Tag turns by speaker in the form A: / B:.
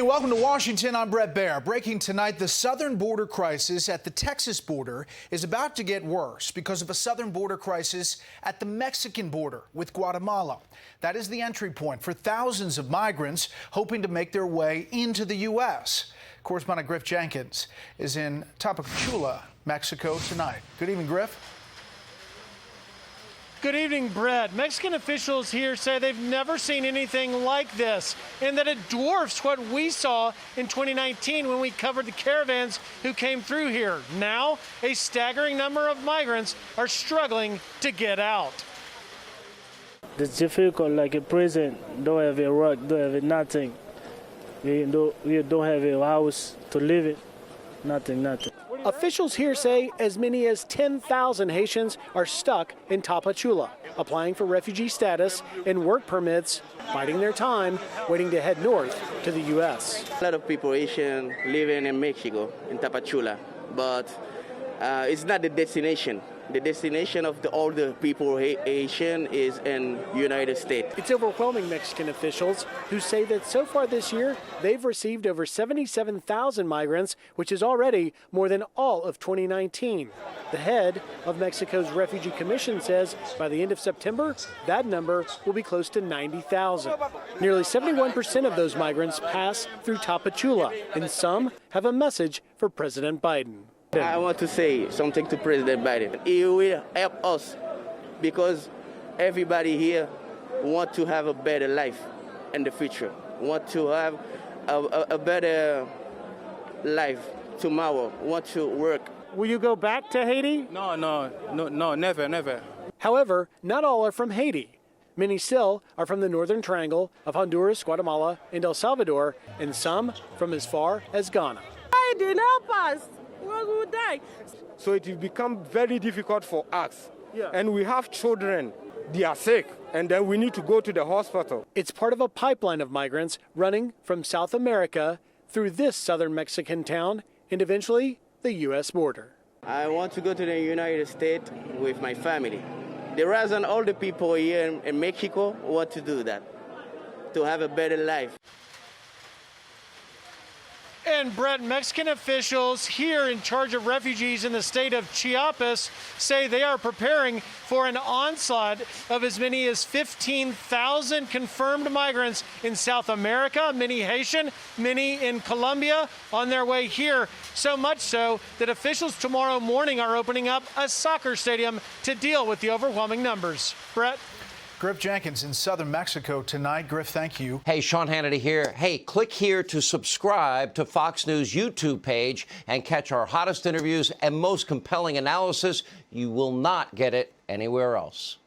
A: welcome to Washington. I'm Brett Baer. Breaking tonight, the southern border crisis at the Texas border is about to get worse because of a southern border crisis at the Mexican border with Guatemala. That is the entry point for thousands of migrants hoping to make their way into the U.S. Correspondent Griff Jenkins is in Tapachula, Mexico tonight. Good evening, Griff.
B: Good evening, Brett. Mexican officials here say they've never seen anything like this and that it dwarfs what we saw in 2019 when we covered the caravans who came through here. Now, a staggering number of migrants are struggling to get out.
C: It's difficult, like a prison, don't have a work, don't have nothing. We don't have a house to live in, nothing.
B: Officials here say as many as 10,000 Haitians are stuck in Tapachula, applying for refugee status and work permits, biding their time, waiting to head north to the U.S.
D: A lot of people Haitian living in Mexico, in Tapachula, but it's not the destination. The destination of all the people Haitian is in United States.
B: It's overwhelming Mexican officials who say that so far this year, they've received over 77,000 migrants, which is already more than all of 2019. The head of Mexico's Refugee Commission says by the end of September, that number will be close to 90,000. Nearly 71% of those migrants pass through Tapachula, and some have a message for President Biden.
D: I want to say something to President Biden. He will help us because everybody here wants to have a better life in the future, want to have a better life tomorrow, want to work.
B: Will you go back to Haiti?
E: No, never.
B: However, not all are from Haiti. Many still are from the northern triangle of Honduras, Guatemala, and El Salvador, and some from as far as Ghana.
F: Biden, help us. We will die.
G: So it will become very difficult for us. And we have children, they are sick, and then we need to go to the hospital.
B: It's part of a pipeline of migrants running from South America through this southern Mexican town and eventually the U.S. border.
D: I want to go to the United States with my family. The reason all the people here in Mexico want to do that, to have a better life.
B: And Brett, Mexican officials here in charge of refugees in the state of Chiapas say they are preparing for an onslaught of as many as 15,000 confirmed migrants in South America, many Haitian, many in Colombia on their way here. So much so that officials tomorrow morning are opening up a soccer stadium to deal with the overwhelming numbers. Brett?
A: Griff Jenkins in southern Mexico tonight. Griff, thank you.
H: Hey, Sean Hannity here. Hey, click here to subscribe to Fox News YouTube page and catch our hottest interviews and most compelling analysis. You will not get it anywhere else.